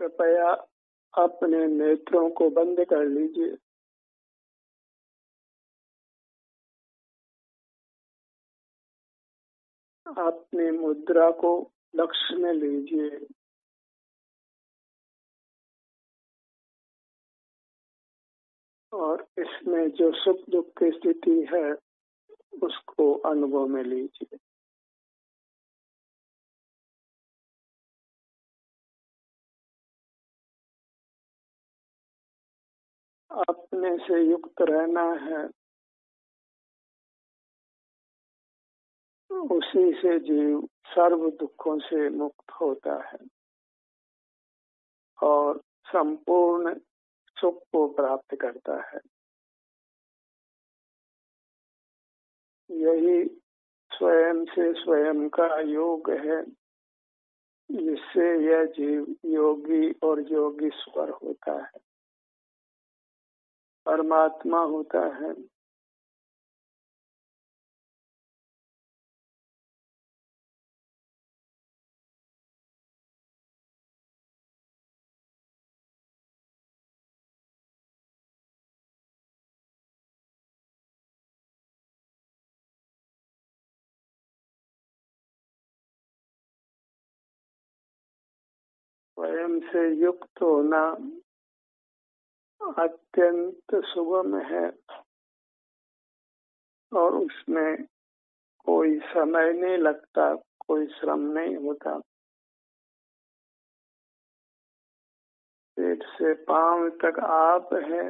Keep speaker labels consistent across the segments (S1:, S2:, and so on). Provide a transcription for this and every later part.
S1: कृपया अपने नेत्रों को बंद कर लीजिए। अपनी मुद्रा को लक्ष्य में लीजिए और इसमें जो सुख दुख की स्थिति है उसको अनुभव में लीजिए। अपने से युक्त रहना है, उसी से जीव सर्व दुखों से मुक्त होता है और संपूर्ण सुख को प्राप्त करता है। यही स्वयं से स्वयं का योग है, जिससे यह जीव योगी और योगीश्वर होता है, परमात्मा होता है। स्वयं से युक्त होना अत्यंत सुगम है और उसमें कोई समय नहीं लगता, कोई श्रम नहीं होता। पेट से पांव तक आप है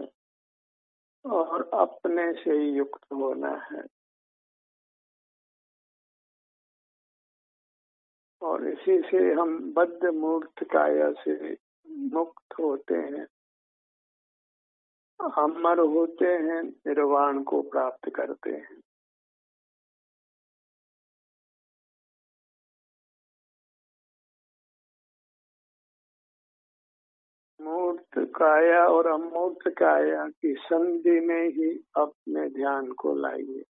S1: और अपने से युक्त होना है और इसी से हम बद्ध मूर्त काया से मुक्त होते हैं, अमर होते हैं, निर्वाण को प्राप्त करते हैं। मूर्त काया और अमूर्त काया की संधि में ही अपने ध्यान को लाइए।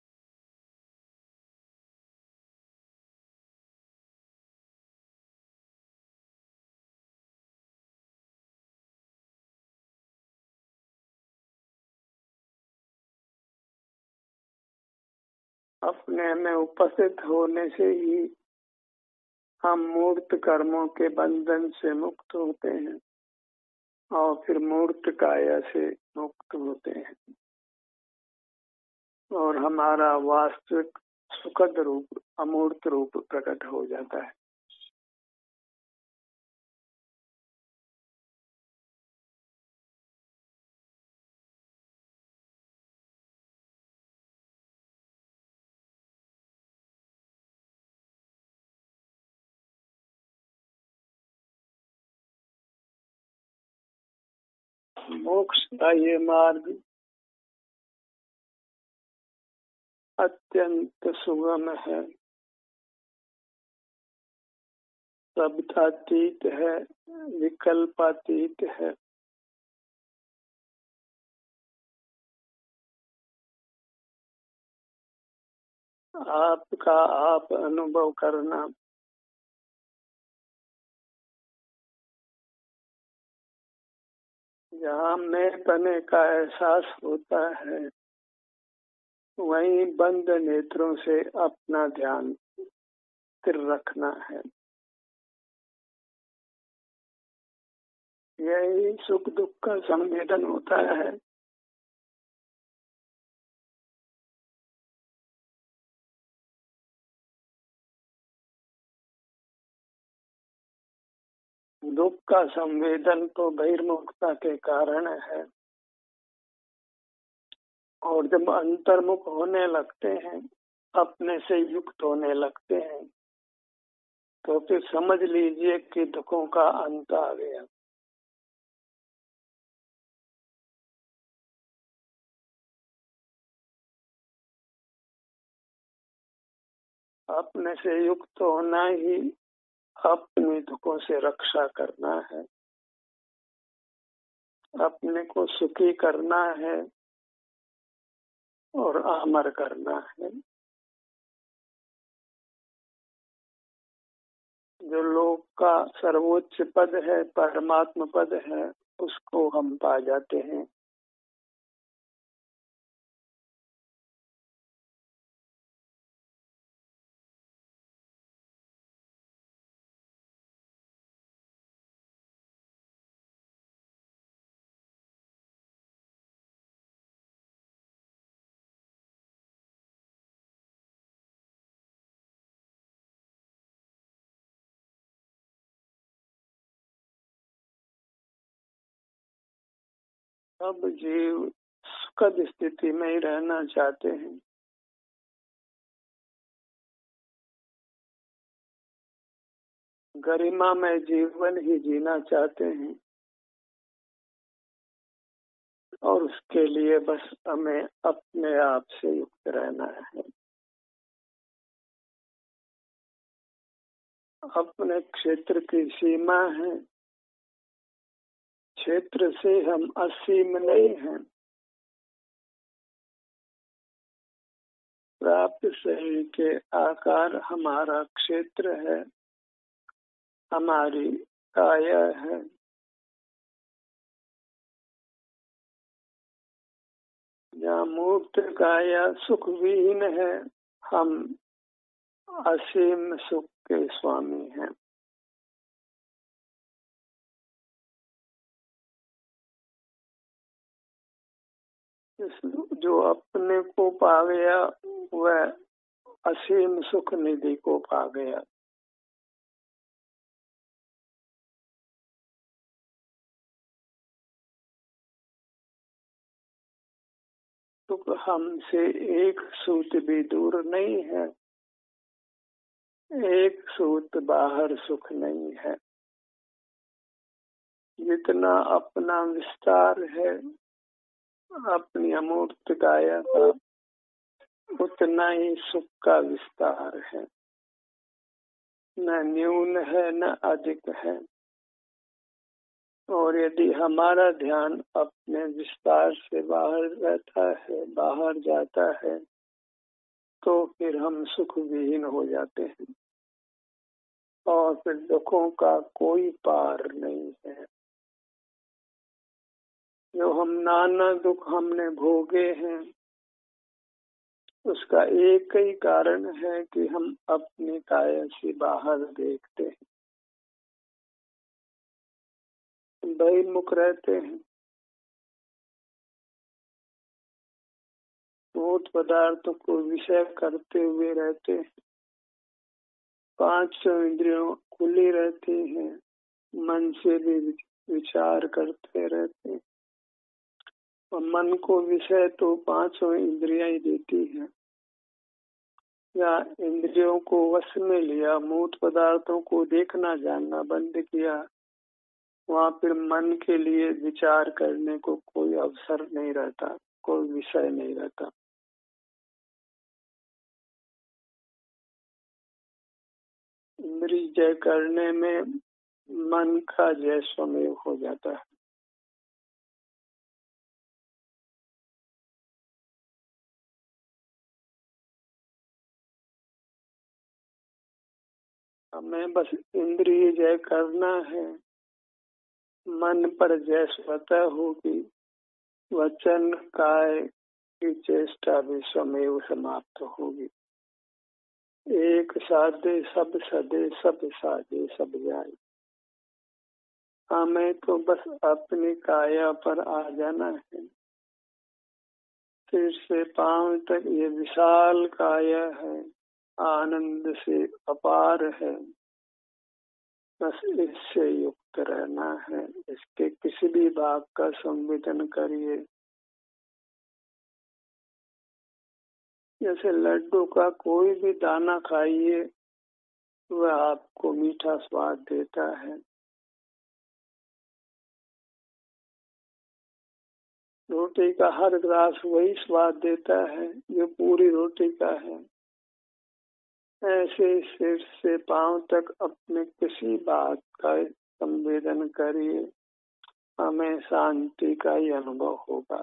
S1: अपने में उपस्थित होने से ही हम मूर्त कर्मों के बंधन से मुक्त होते हैं और फिर मूर्त काया से मुक्त होते हैं और हमारा वास्तविक सुखद रूप अमूर्त रूप प्रकट हो जाता है। मोक्ष का ये मार्ग अत्यंत सुगम है, शब्दातीत है, विकल्पातीत है। आपका आप अनुभव करना, जहाँ मैं पने का एहसास होता है वहीं बंद नेत्रों से अपना ध्यान स्थिर रखना है। यही सुख दुख का संवेदन होता है। दुख का संवेदन तो बहिर्मुखता के कारण है और जब अंतर्मुख होने लगते हैं, अपने से युक्त होने लगते हैं, तो फिर समझ लीजिए कि दुखों का अंत आ गया। अपने से युक्त होना ही अपने दुखों से रक्षा करना है, अपने को सुखी करना है और अमर करना है। जो लोक का सर्वोच्च पद है, परमात्म पद है, उसको हम पा जाते हैं। अब जीव सुखद स्थिति में ही रहना चाहते हैं। गरिमा में जीवन ही जीना चाहते हैं और उसके लिए बस हमें अपने आप से युक्त रहना है। अपने क्षेत्र की सीमा है, क्षेत्र से हम असीम नहीं हैं। प्राप्त शरीर के आकार हमारा क्षेत्र है, हमारी काया है। जहाँ मूर्त काया सुख विहीन है, हम असीम सुख के स्वामी हैं। जो अपने को पा गया वह असीम सुख निधि को पा गया। सुख हमसे एक सूत भी दूर नहीं है, एक सूत बाहर सुख नहीं है। जितना अपना विस्तार है अपनी अमूर्त काया का, उतना ही सुख का विस्तार है। न न्यून है न अधिक है। और यदि हमारा ध्यान अपने विस्तार से बाहर रहता है, बाहर जाता है, तो फिर हम सुख विहीन हो जाते हैं और फिर दुखों का कोई पार नहीं है। जो हम नाना दुख हमने भोगे हैं, उसका एक ही कारण है कि हम अपनी काया से बाहर देखते हैं, बहिर्मुख रहते हैं। भूत पदार्थों को विषय करते हुए रहते हैं। 5 इंद्रियों खुली रहती हैं, मन से भी विचार करते रहते हैं। और मन को विषय तो 5 इंद्रियां ही देती हैं। या इंद्रियों को वश में लिया, मूर्त पदार्थों को देखना जानना बंद किया, वहाँ फिर मन के लिए विचार करने को कोई अवसर नहीं रहता, कोई विषय नहीं रहता। इंद्रिय जय करने में मन का जय स्वमेव हो जाता है। हमें बस इंद्रिय जय करना है, मन पर जय स्वतः होगी। वचन काय की चेष्टा भी स्वमेव समाप्त होगी। एक साधे सब सदे, सब साधे सब जाए। हमें तो बस अपनी काया पर आ जाना है। सिर से पांव तक ये विशाल काया है, आनंद से अपार है। बस इससे युक्त रहना है। इसके किसी भी भाग का संवेदन करिए। जैसे लड्डू का कोई भी दाना खाइए, वह आपको मीठा स्वाद देता है। रोटी का हर ग्रास वही स्वाद देता है जो पूरी रोटी का है। ऐसे सिर से पांव तक अपने किसी बात का संवेदन करिए, हमें शांति का ही अनुभव होगा,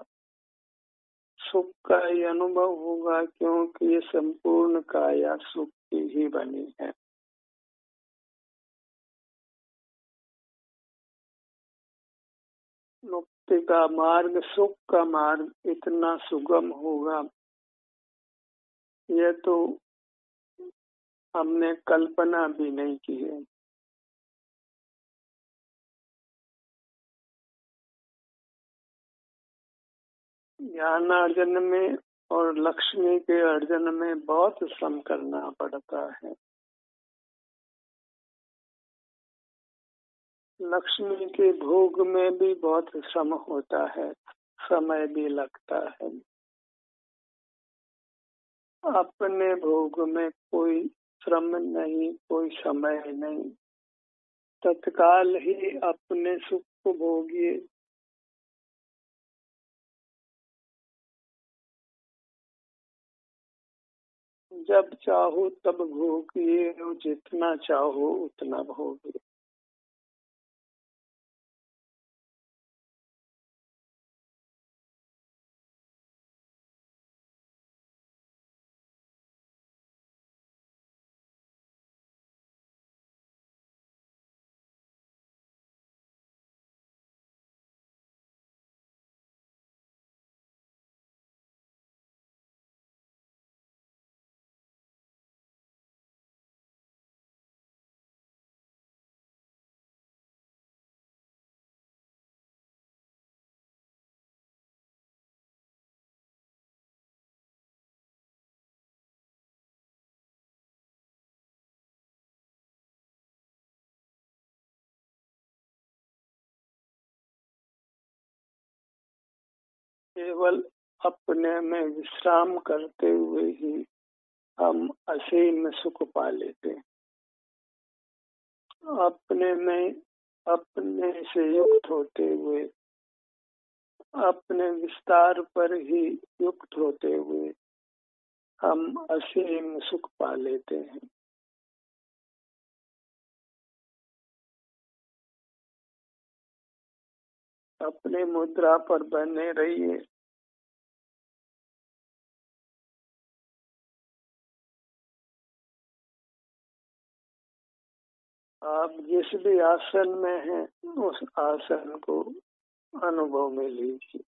S1: सुख का ही अनुभव होगा, क्योंकि ये संपूर्ण काया सुख की ही बनी है। मुक्ति का मार्ग, सुख का मार्ग इतना सुगम होगा, यह तो हमने कल्पना भी नहीं की है। ज्ञान अर्जन में और लक्ष्मी के अर्जन में बहुत श्रम करना पड़ता है। लक्ष्मी के भोग में भी बहुत श्रम होता है, समय भी लगता है। अपने भोग में कोई श्रम नहीं, कोई समय नहीं, तत्काल ही अपने सुख को भोगिए। जब चाहो तब भोगिए और जितना चाहो उतना भोगिए। केवल अपने में विश्राम करते हुए ही हम असीम सुख पा लेते हैं। अपने में अपने से युक्त होते हुए, अपने विस्तार पर ही युक्त होते हुए हम असीम सुख पा लेते हैं। अपने मुद्रा पर बने रहिए। आप जिस भी आसन में हैं, उस आसन को अनुभव में लीजिए।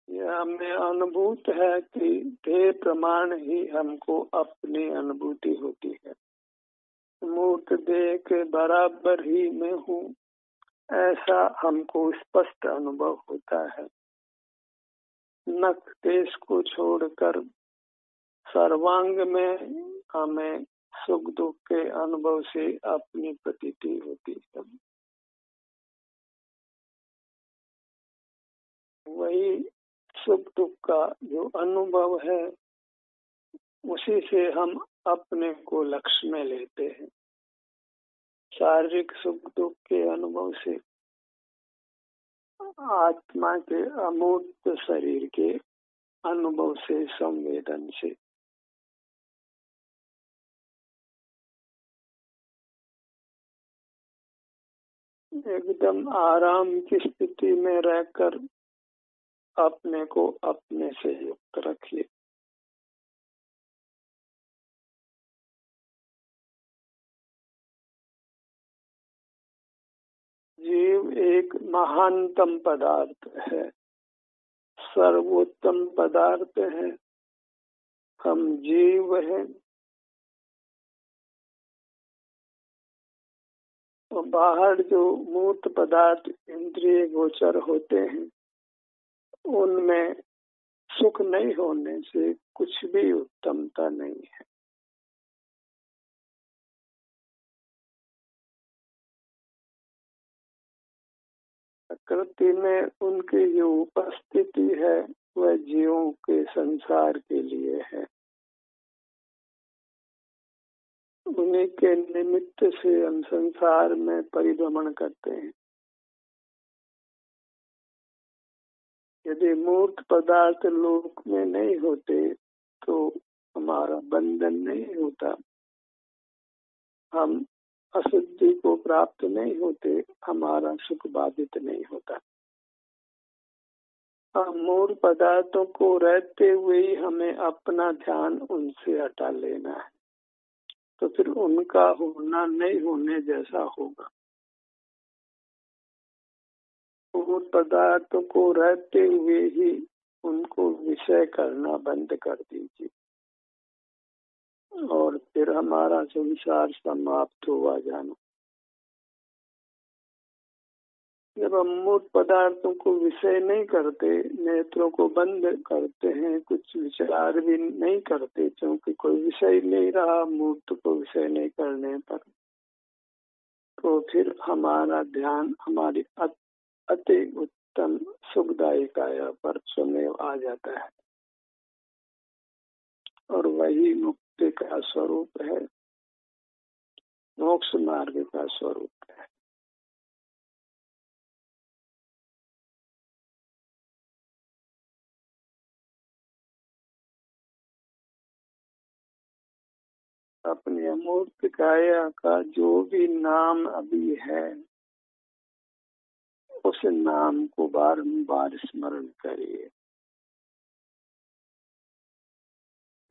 S1: यह हमें अनुभूत है कि देह प्रमाण ही हमको अपनी अनुभूति होती है। मूर्त देह के बराबर ही मैं हूँ, ऐसा हमको स्पष्ट अनुभव होता है। नख देश को छोड़कर सर्वांग में हमें सुख दुख के अनुभव से अपनी प्रतीति होती है। वही सुख दुख का जो अनुभव है, उसी से हम अपने को लक्ष्य में लेते हैं। शारीरिक सुख दुख के अनुभव से, आत्मा के अमूर्त शरीर के अनुभव से, संवेदन से। एकदम आराम की स्थिति में रहकर अपने को अपने से युक्त रखिए। जीव एक महानतम पदार्थ है, सर्वोत्तम पदार्थ है। हम जीव हैं और बाहर जो मूर्त पदार्थ इंद्रिय गोचर होते हैं, उनमें सुख नहीं होने से कुछ भी उत्तमता नहीं है। प्रकृति में उनकी जो उपस्थिति है, वह जीवों के संसार के लिए है। उन्हीं के निमित्त से हम संसार में परिभ्रमण करते हैं। यदि मूर्त पदार्थ लोक में नहीं होते तो हमारा बंधन नहीं होता, हम अशुद्धि को प्राप्त नहीं होते, हमारा सुख बाधित नहीं होता। हम मूर्त पदार्थों को रहते हुए ही हमें अपना ध्यान उनसे हटा लेना है, तो फिर उनका होना नहीं होने जैसा होगा। वो पदार्थों को रहते हुए ही उनको विषय करना बंद कर दीजिए और फिर हमारा संसार समाप्त हुआ जानो। जब हम मूर्त पदार्थों को विषय नहीं करते, नेत्रों को बंद करते हैं, कुछ विचार भी नहीं करते, क्योंकि कोई विषय नहीं रहा मूर्त को विषय नहीं करने पर, तो फिर हमारा ध्यान हमारी अति उत्तम सुखदायी काया पर स्वमेव आ जाता है और वही मुक्ति का स्वरूप है, मोक्ष मार्ग का स्वरूप है। अपनी अमूर्त काया का जो भी नाम अभी है, उस नाम को बारंबार स्मरण करिए।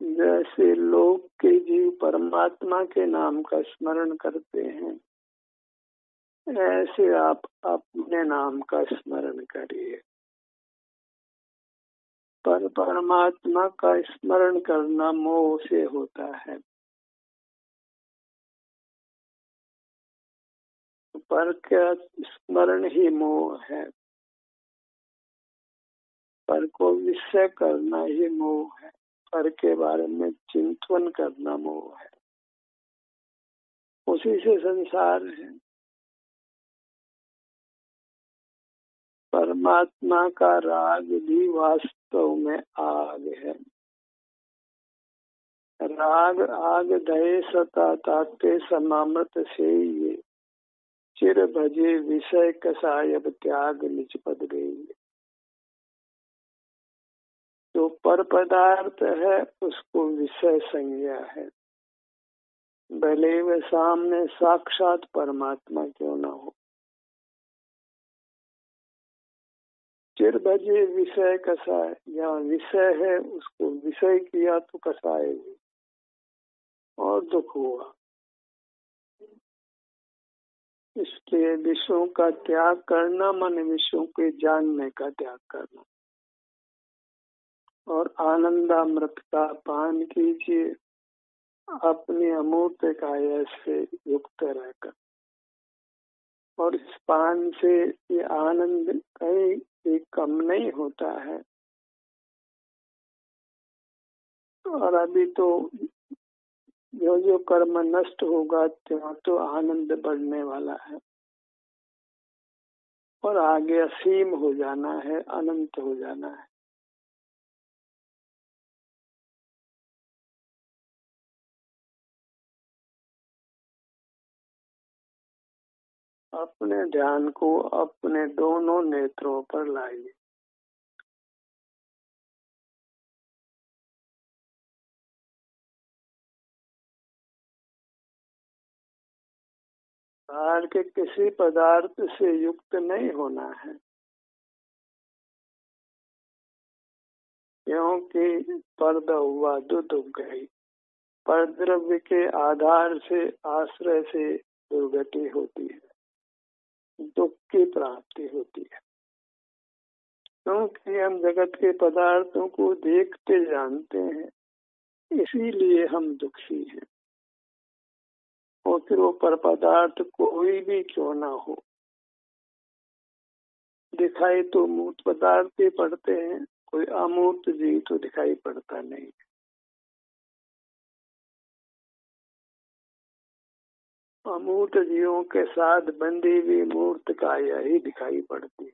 S1: जैसे लोक के जीव परमात्मा के नाम का स्मरण करते हैं, ऐसे आप अपने नाम का स्मरण करिए। पर परमात्मा का स्मरण करना मोह से होता है, पर क्या स्मरण ही मोह है, पर को विषय करना ही मोह है, पर के बारे में चिंतन करना मोह है। उसी से संसार है। परमात्मा का राग भी वास्तव में आग है। राग आग दये सता ताते समामृत से ये चिर भजे विषय कसाय अब त्याग निज पद गई। जो पर पदार्थ है उसको विषय संज्ञा है, भले वे सामने साक्षात परमात्मा क्यों न हो। चिर भजे विषय कसाय, जहाँ विषय है उसको विषय किया तो कसाय हुई और दुख हुआ। इसलिए विषयों का त्याग करना मन विषयों के जानने का त्याग करना और आनंदामृत का पान कीजिए अपने अमूर्त काया से युक्त रहकर। और इस पान से ये आनंद कहीं भी कम नहीं होता है। और अभी तो जो जो कर्म नष्ट होगा त्यों तो आनंद बढ़ने वाला है और आगे असीम हो जाना है, अनंत हो जाना है। अपने ध्यान को अपने दोनों नेत्रों पर लाइए। बाहर के किसी पदार्थ से युक्त नहीं होना है, क्योंकि पर्दा हुआ दुख गई। पर द्रव्य के आधार से आश्रय से दुर्गति होती है, दुख की प्राप्ति होती है। क्योंकि हम जगत के पदार्थों को देखते जानते हैं, इसीलिए हम दुखी हैं। और फिर वो पर पदार्थ कोई भी क्यों ना हो, दिखाई तो मूर्त पदार्थ ही पड़ते हैं, कोई अमूर्त जीव तो दिखाई पड़ता नहीं। अमूर्त जीवों के साथ बंधी हुई मूर्त काया ही दिखाई पड़ती।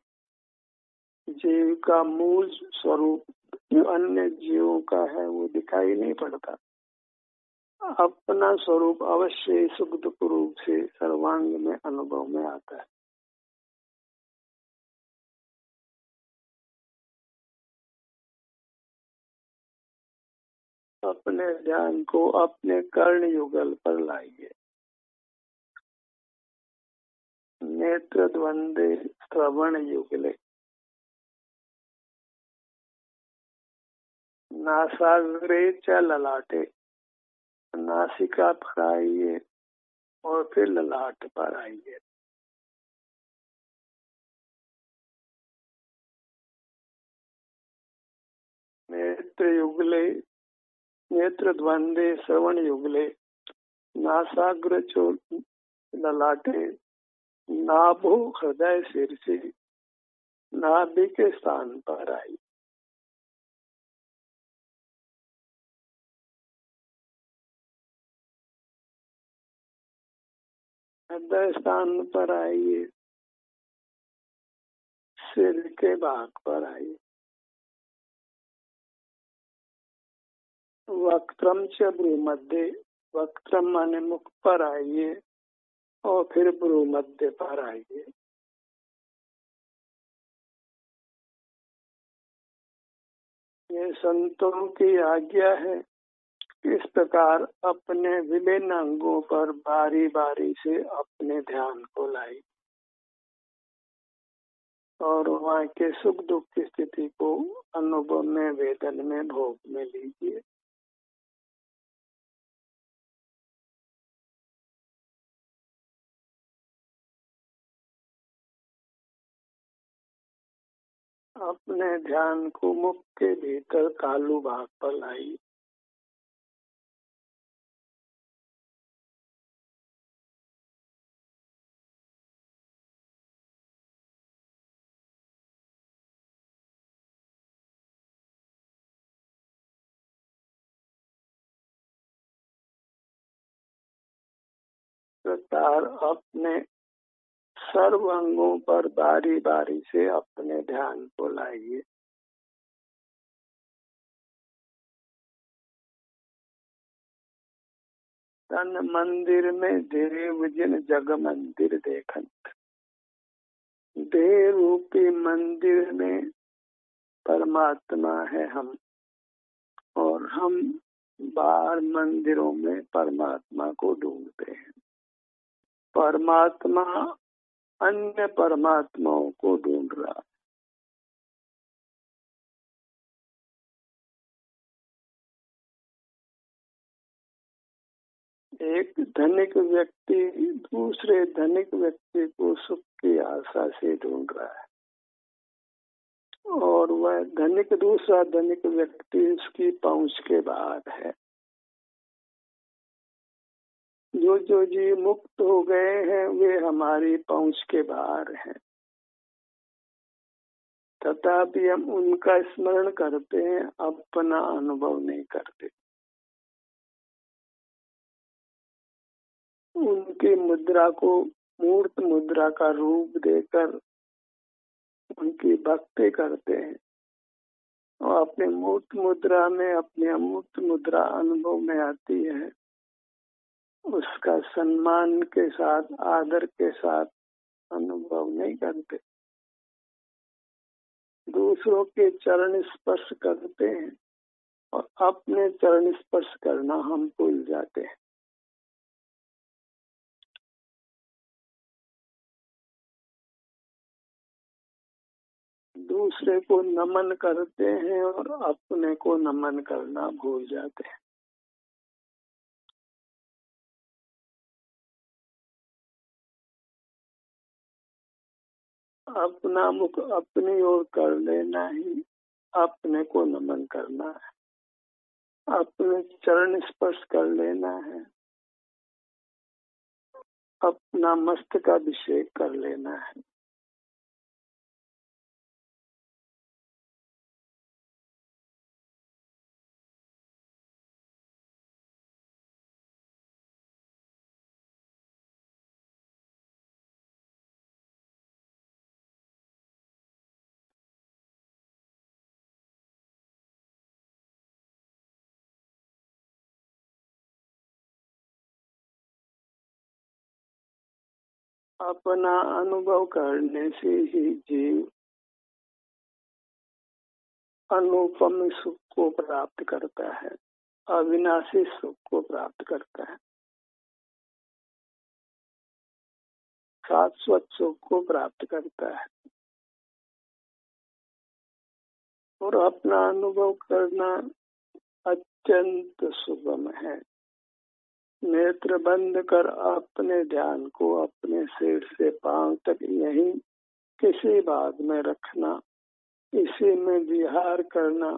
S1: जीव का मूल स्वरूप जो अन्य जीवों का है वो दिखाई नहीं पड़ता। अपना स्वरूप अवश्य सुख दुख रूप से सर्वांग में अनुभव में आता है। अपने ध्यान को अपने कर्ण युगल पर लाइए। नेत्र द्वंद्वे श्रवण युगले, नासाग्रे च ललाटे, नासिका पर आइए और फिर ललाट पर आइए। नेत्र युगले, नेत्र द्वंद्वे श्रवण युगले, नासाग्र चो ललाटे, नाभो हृदय शीर्षे, नाभि के स्थान पर आई। हृदय स्थान पर आइए, सिर के भाग पर आइए। वक्त्रम च भ्रू मध्य, वक्त्रम माने मुख पर आइए और फिर भ्रू मध्य पर आइए। ये संतों की आज्ञा है। इस प्रकार अपने विभिन्न अंगों पर बारी बारी से अपने ध्यान को लाई और वहाँ के सुख दुख की स्थिति को अनुभव में, वेदन में, भोग में लीजिए। अपने ध्यान को मुख के भीतर तालु भाग पर लाई। प्रकार अपने सर्व अंगों पर बारी बारी से अपने ध्यान को लाइए। तन मंदिर में देव जिन जग मंदिर देखन, देह रूपी मंदिर में परमात्मा है हम, और हम बाहर मंदिरों में परमात्मा को ढूंढते हैं। परमात्मा अन्य परमात्माओं को ढूंढ रहा है। एक धनिक व्यक्ति दूसरे धनिक व्यक्ति को सुख की आशा से ढूंढ रहा है, और वह धनिक दूसरा धनिक व्यक्ति उसकी पहुंच के बाहर है। जो जो जीव मुक्त हो गए हैं वे हमारी पहुंच के बाहर हैं, तथापि हम उनका स्मरण करते हैं, अपना अनुभव नहीं करते। उनकी मुद्रा को मूर्त मुद्रा का रूप देकर उनकी भक्ति करते हैं, और अपने मूर्त मुद्रा में अपनी अमूर्त मुद्रा अनुभव में आती है, उसका सम्मान के साथ, आदर के साथ अनुभव नहीं करते। दूसरों के चरण स्पर्श करते हैं और अपने चरण स्पर्श करना हम भूल जाते हैं। दूसरे को नमन करते हैं और अपने को नमन करना भूल जाते हैं। अपना मुख अपनी ओर कर लेना ही अपने को नमन करना है, अपने चरण स्पर्श कर लेना है, अपना मस्तक अभिषेक कर लेना है। अपना अनुभव करने से ही जीव अनुपम सुख को प्राप्त करता है, अविनाशी सुख को प्राप्त करता है, शाश्वत सुख को प्राप्त करता है। और अपना अनुभव करना अत्यंत सुगम है। नेत्र बंद कर अपने ध्यान को अपने सिर से पांव तक यहीं किसी भाग में रखना, इसी में विहार करना,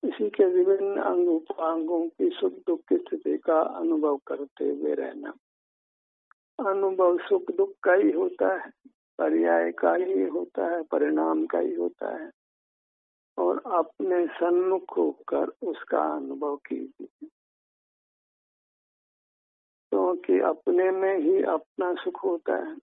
S1: इसी के विभिन्न अंग उपांगों की सुख दुख की स्थिति का अनुभव करते हुए रहना। अनुभव सुख दुख का ही होता है, पर्याय का ही होता है, परिणाम का ही होता है, और अपने सन्मुख होकर उसका अनुभव कीजिए, क्योंकि अपने में ही अपना सुख होता है।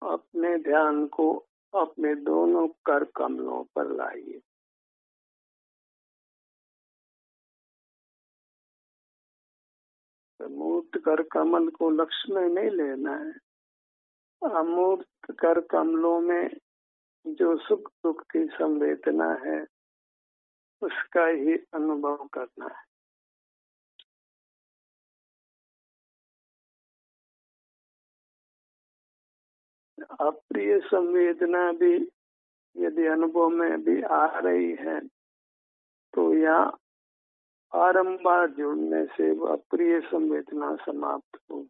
S1: अपने ध्यान को अपने दोनों कर कमलों पर लाइए। मूर्त कर कमल को लक्ष्य में नहीं लेना है, अमूर्त कर कमलों में जो सुख दुख की संवेदना है उसका ही अनुभव करना है। अप्रिय संवेदना भी यदि अनुभव में भी आ रही है तो यहाँ बारंबार जुड़ने से वो अप्रिय संवेदना समाप्त हो,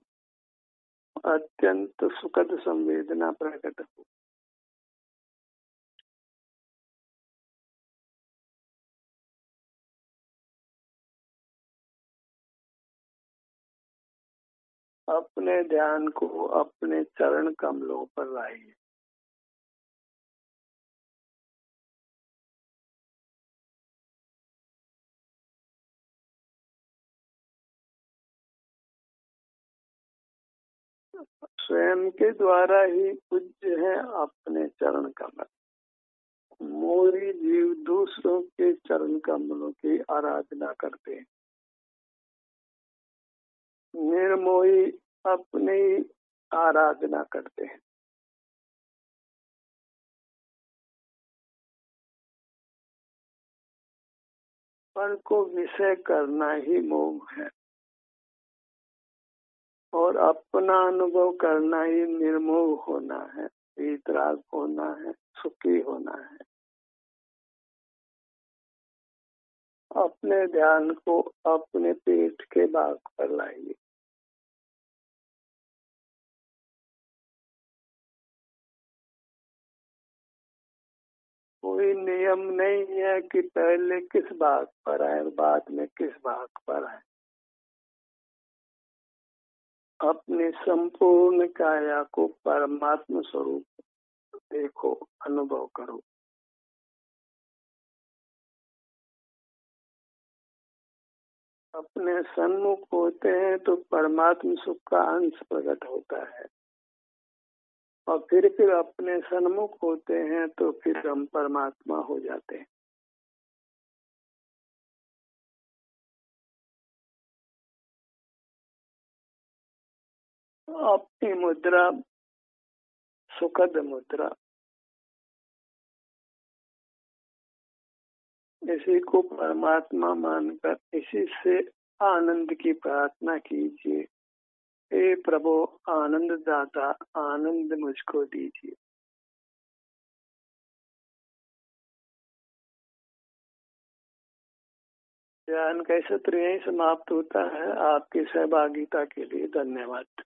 S1: अत्यंत सुखद संवेदना प्रकट हो। अपने ध्यान को अपने चरण कमलों पर लाइए। स्वयं के द्वारा ही पूज्य है अपने चरण कमल। मोरी जीव दूसरों के चरण कमलों की आराधना करते हैं, निर्मोही अपनी आराधना करते हैं। पर को विषय करना ही मोह है, और अपना अनुभव करना ही निर्मोह होना है, वीतराग होना है, सुखी होना है। अपने ध्यान को अपने पेट के भाग पर लाइए। कोई नियम नहीं है कि पहले किस भाग पर आए और बाद में किस भाग पर आए। अपनी संपूर्ण काया को परमात्मा स्वरूप देखो, अनुभव करो। अपने सन्मुख होते हैं तो परमात्मा सुख का अंश प्रकट होता है, और फिर अपने सन्मुख होते हैं तो फिर हम परमात्मा हो जाते हैं। अपनी मुद्रा सुखद मुद्रा, इसी को परमात्मा मानकर इसी से आनंद की प्रार्थना कीजिए। हे प्रभु आनंद दाता, आनंद मुझको दीजिए। ध्यान का सत्र यहीं समाप्त होता है। आपकी सहभागिता के लिए धन्यवाद।